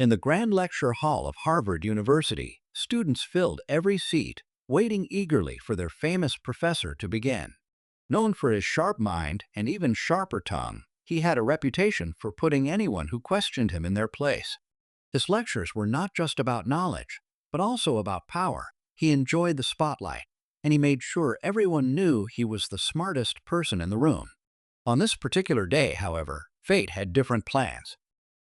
In the Grand Lecture Hall of Harvard University, students filled every seat, waiting eagerly for their famous professor to begin. Known for his sharp mind and even sharper tongue, he had a reputation for putting anyone who questioned him in their place. His lectures were not just about knowledge, but also about power. He enjoyed the spotlight, and he made sure everyone knew he was the smartest person in the room. On this particular day, however, fate had different plans.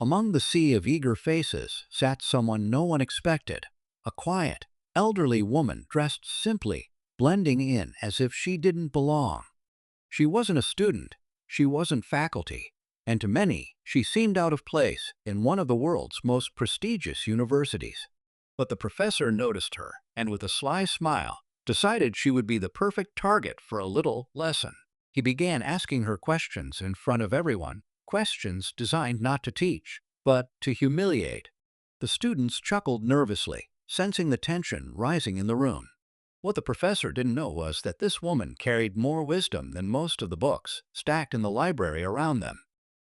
Among the sea of eager faces sat someone no one expected, a quiet, elderly woman dressed simply, blending in as if she didn't belong. She wasn't a student, she wasn't faculty, and to many, she seemed out of place in one of the world's most prestigious universities. But the professor noticed her, and with a sly smile, decided she would be the perfect target for a little lesson. He began asking her questions in front of everyone, questions designed not to teach, but to humiliate. The students chuckled nervously, sensing the tension rising in the room. What the professor didn't know was that this woman carried more wisdom than most of the books stacked in the library around them.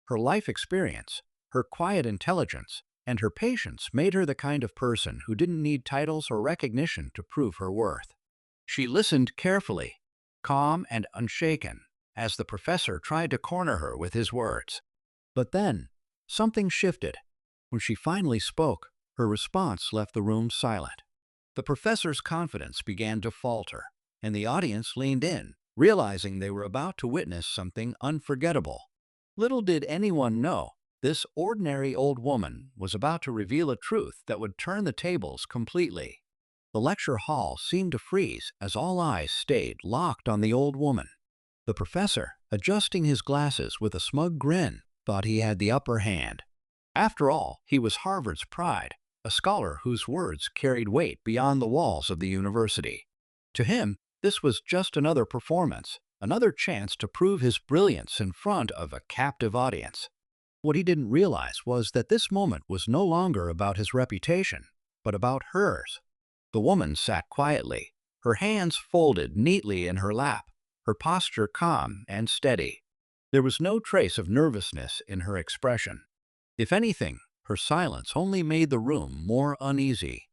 Her life experience, her quiet intelligence, and her patience made her the kind of person who didn't need titles or recognition to prove her worth. She listened carefully, calm and unshaken, as the professor tried to corner her with his words. But then, something shifted. When she finally spoke, her response left the room silent. The professor's confidence began to falter, and the audience leaned in, realizing they were about to witness something unforgettable. Little did anyone know, this ordinary old woman was about to reveal a truth that would turn the tables completely. The lecture hall seemed to freeze as all eyes stayed locked on the old woman. The professor, adjusting his glasses with a smug grin, thought he had the upper hand. After all, he was Harvard's pride, a scholar whose words carried weight beyond the walls of the university. To him, this was just another performance, another chance to prove his brilliance in front of a captive audience. What he didn't realize was that this moment was no longer about his reputation, but about hers. The woman sat quietly, her hands folded neatly in her lap, her posture calm and steady. There was no trace of nervousness in her expression. If anything, her silence only made the room more uneasy.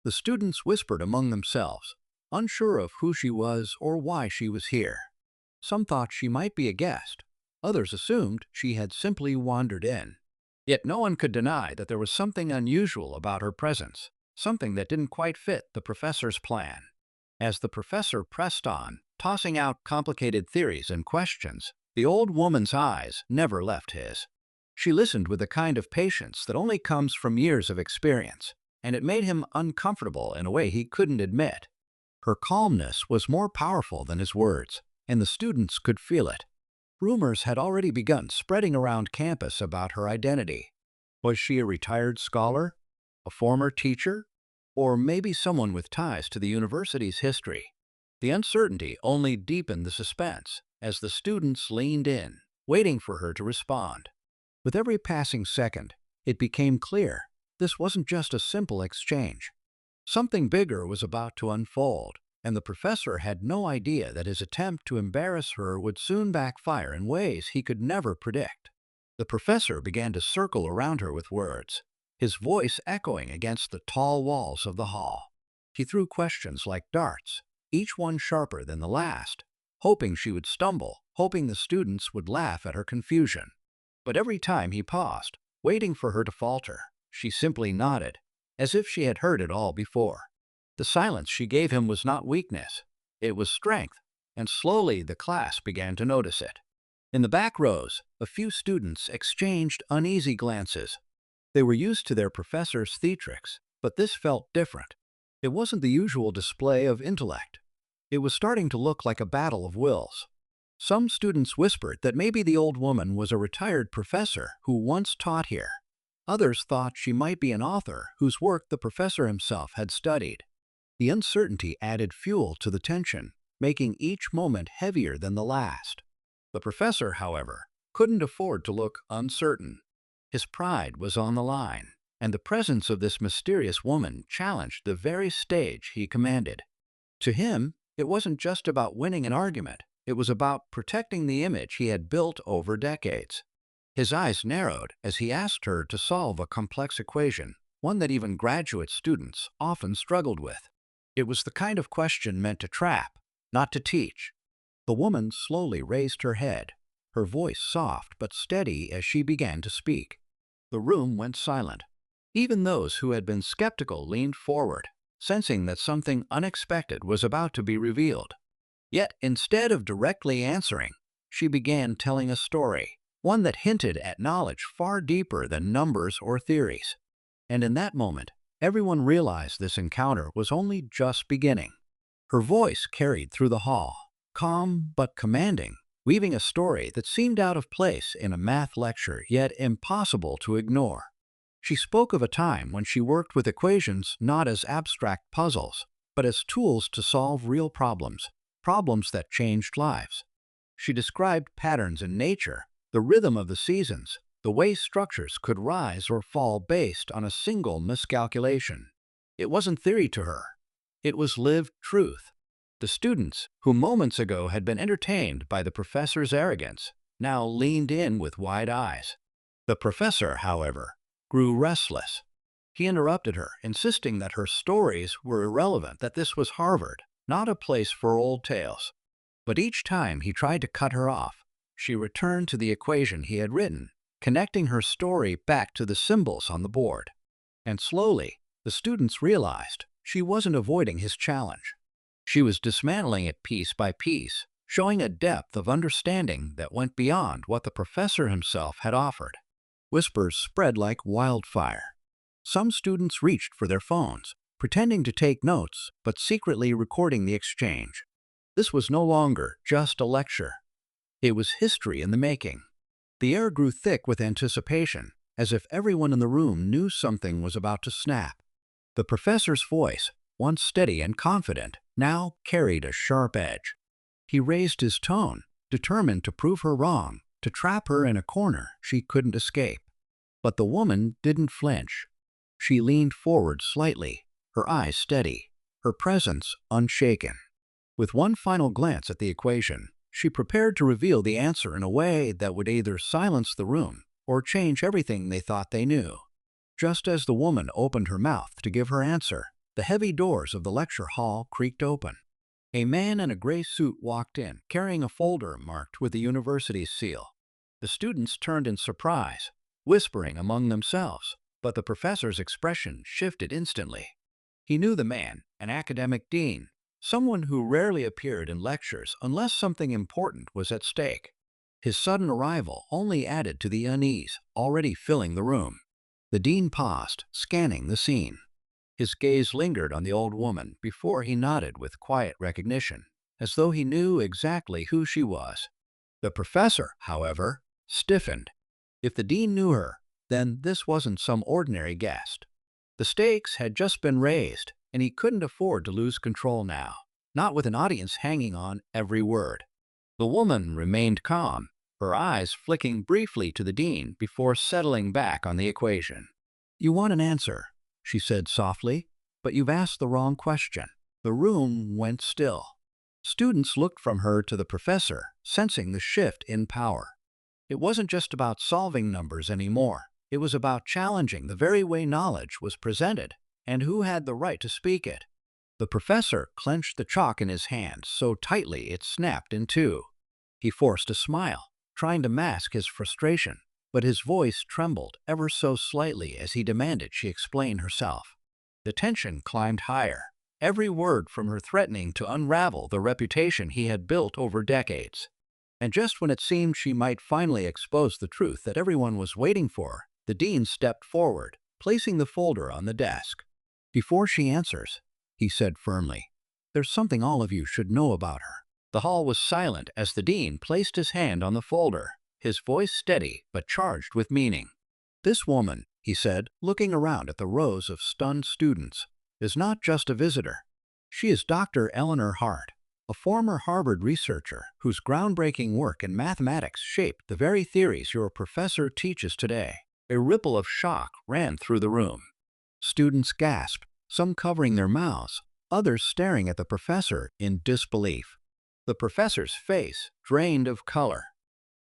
The students whispered among themselves, unsure of who she was or why she was here. Some thought she might be a guest. Others assumed she had simply wandered in. Yet no one could deny that there was something unusual about her presence, something that didn't quite fit the professor's plan. As the professor pressed on, tossing out complicated theories and questions, the old woman's eyes never left his. She listened with a kind of patience that only comes from years of experience, and it made him uncomfortable in a way he couldn't admit. Her calmness was more powerful than his words, and the students could feel it. Rumors had already begun spreading around campus about her identity. Was she a retired scholar, a former teacher, or maybe someone with ties to the university's history? The uncertainty only deepened the suspense as the students leaned in, waiting for her to respond. With every passing second, it became clear this wasn't just a simple exchange. Something bigger was about to unfold, and the professor had no idea that his attempt to embarrass her would soon backfire in ways he could never predict. The professor began to circle around her with words, his voice echoing against the tall walls of the hall. He threw questions like darts, each one sharper than the last, hoping she would stumble, hoping the students would laugh at her confusion. But every time he paused, waiting for her to falter, she simply nodded, as if she had heard it all before. The silence she gave him was not weakness, it was strength, and slowly the class began to notice it. In the back rows, a few students exchanged uneasy glances. They were used to their professor's theatrics, but this felt different. It wasn't the usual display of intellect. It was starting to look like a battle of wills. Some students whispered that maybe the old woman was a retired professor who once taught here. Others thought she might be an author whose work the professor himself had studied. The uncertainty added fuel to the tension, making each moment heavier than the last. The professor, however, couldn't afford to look uncertain. His pride was on the line, and the presence of this mysterious woman challenged the very stage he commanded. To him, it wasn't just about winning an argument, it was about protecting the image he had built over decades. His eyes narrowed as he asked her to solve a complex equation, one that even graduate students often struggled with. It was the kind of question meant to trap, not to teach. The woman slowly raised her head, her voice soft but steady as she began to speak. The room went silent. Even those who had been skeptical leaned forward, sensing that something unexpected was about to be revealed. Yet, instead of directly answering, she began telling a story, one that hinted at knowledge far deeper than numbers or theories. And in that moment, everyone realized this encounter was only just beginning. Her voice carried through the hall, calm but commanding, weaving a story that seemed out of place in a math lecture yet impossible to ignore. She spoke of a time when she worked with equations not as abstract puzzles, but as tools to solve real problems, problems that changed lives. She described patterns in nature, the rhythm of the seasons, the way structures could rise or fall based on a single miscalculation. It wasn't theory to her. It was lived truth. The students, who moments ago had been entertained by the professor's arrogance, now leaned in with wide eyes. The professor, however, grew restless. He interrupted her, insisting that her stories were irrelevant, that this was Harvard, not a place for old tales. But each time he tried to cut her off, she returned to the equation he had written, connecting her story back to the symbols on the board. And slowly, the students realized she wasn't avoiding his challenge. She was dismantling it piece by piece, showing a depth of understanding that went beyond what the professor himself had offered. Whispers spread like wildfire. Some students reached for their phones, pretending to take notes but secretly recording the exchange. This was no longer just a lecture. It was history in the making. The air grew thick with anticipation, as if everyone in the room knew something was about to snap. The professor's voice, once steady and confident, now carried a sharp edge. He raised his tone, determined to prove her wrong, to trap her in a corner she couldn't escape. But the woman didn't flinch. She leaned forward slightly, her eyes steady, her presence unshaken. With one final glance at the equation, she prepared to reveal the answer in a way that would either silence the room or change everything they thought they knew. Just as the woman opened her mouth to give her answer, the heavy doors of the lecture hall creaked open. A man in a gray suit walked in, carrying a folder marked with the university's seal. The students turned in surprise, whispering among themselves, but the professor's expression shifted instantly. He knew the man, an academic dean, someone who rarely appeared in lectures unless something important was at stake. His sudden arrival only added to the unease already filling the room. The dean paused, scanning the scene. His gaze lingered on the old woman before he nodded with quiet recognition, as though he knew exactly who she was. The professor, however, stiffened. If the dean knew her, then this wasn't some ordinary guest. The stakes had just been raised, and he couldn't afford to lose control now, not with an audience hanging on every word. The woman remained calm, her eyes flicking briefly to the dean before settling back on the equation. "You want an answer," she said softly, "but you've asked the wrong question." The room went still. Students looked from her to the professor, sensing the shift in power. It wasn't just about solving numbers anymore. It was about challenging the very way knowledge was presented and who had the right to speak it. The professor clenched the chalk in his hand so tightly it snapped in two. He forced a smile, trying to mask his frustration, but his voice trembled ever so slightly as he demanded she explain herself. The tension climbed higher, every word from her threatening to unravel the reputation he had built over decades. And just when it seemed she might finally expose the truth that everyone was waiting for, the dean stepped forward, placing the folder on the desk. "Before she answers," he said firmly, "there's something all of you should know about her." The hall was silent as the dean placed his hand on the folder, his voice steady but charged with meaning. "This woman," he said, looking around at the rows of stunned students, "is not just a visitor. She is Dr. Eleanor Hart, a former Harvard researcher whose groundbreaking work in mathematics shaped the very theories your professor teaches today." A ripple of shock ran through the room. Students gasped, some covering their mouths, others staring at the professor in disbelief. The professor's face drained of color.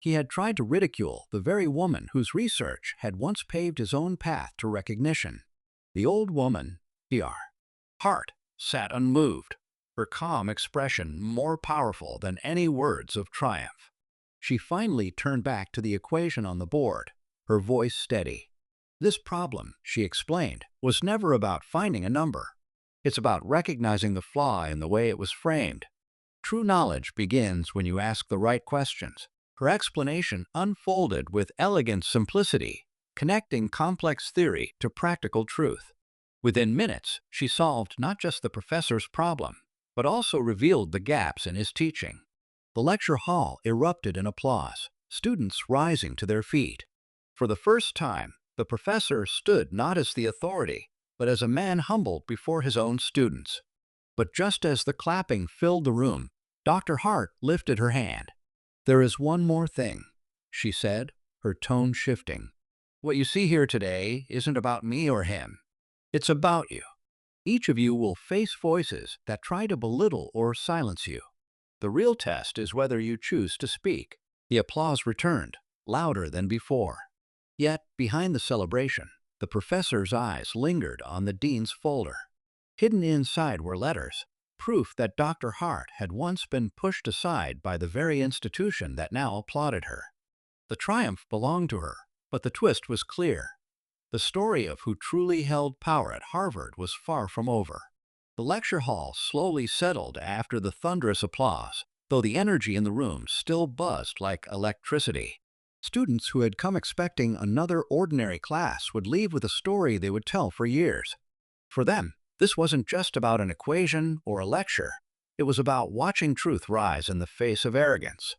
He had tried to ridicule the very woman whose research had once paved his own path to recognition. The old woman, Dr. Hart, sat unmoved, her calm expression more powerful than any words of triumph. She finally turned back to the equation on the board, her voice steady. This problem, she explained, was never about finding a number. It's about recognizing the flaw in the way it was framed. True knowledge begins when you ask the right questions. Her explanation unfolded with elegant simplicity, connecting complex theory to practical truth. Within minutes, she solved not just the professor's problem, but also revealed the gaps in his teaching. The lecture hall erupted in applause, students rising to their feet. For the first time, the professor stood not as the authority, but as a man humbled before his own students. But just as the clapping filled the room, Dr. Hart lifted her hand. "There is one more thing," she said, her tone shifting. "What you see here today isn't about me or him. It's about you. Each of you will face voices that try to belittle or silence you. The real test is whether you choose to speak." The applause returned, louder than before. Yet, behind the celebration, the professor's eyes lingered on the dean's folder. Hidden inside were letters, proof that Dr. Hart had once been pushed aside by the very institution that now applauded her. The triumph belonged to her, but the twist was clear. The story of who truly held power at Harvard was far from over. The lecture hall slowly settled after the thunderous applause, though the energy in the room still buzzed like electricity. Students who had come expecting another ordinary class would leave with a story they would tell for years. For them, this wasn't just about an equation or a lecture. It was about watching truth rise in the face of arrogance.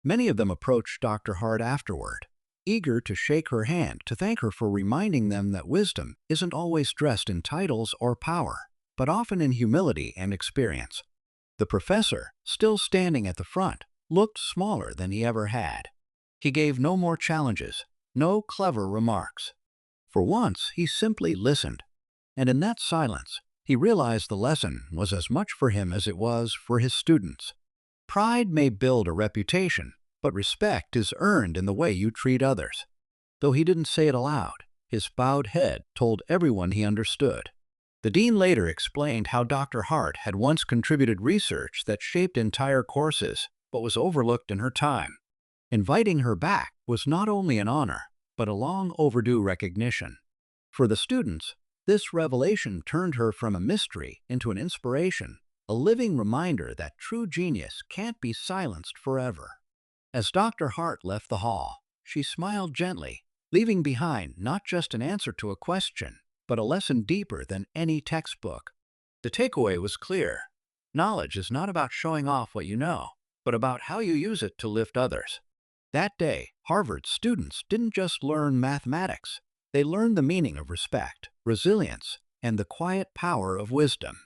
Many of them approached Dr. Hart afterward, eager to shake her hand to thank her for reminding them that wisdom isn't always dressed in titles or power, but often in humility and experience. The professor, still standing at the front, looked smaller than he ever had. He gave no more challenges, no clever remarks. For once, he simply listened. And in that silence, he realized the lesson was as much for him as it was for his students. Pride may build a reputation, but respect is earned in the way you treat others. Though he didn't say it aloud, his bowed head told everyone he understood. The dean later explained how Dr. Hart had once contributed research that shaped entire courses, but was overlooked in her time. Inviting her back was not only an honor, but a long overdue recognition. For the students, this revelation turned her from a mystery into an inspiration, a living reminder that true genius can't be silenced forever. As Dr. Hart left the hall, she smiled gently, leaving behind not just an answer to a question, but a lesson deeper than any textbook. The takeaway was clear. Knowledge is not about showing off what you know, but about how you use it to lift others. That day, Harvard students didn't just learn mathematics. They learned the meaning of respect, resilience, and the quiet power of wisdom.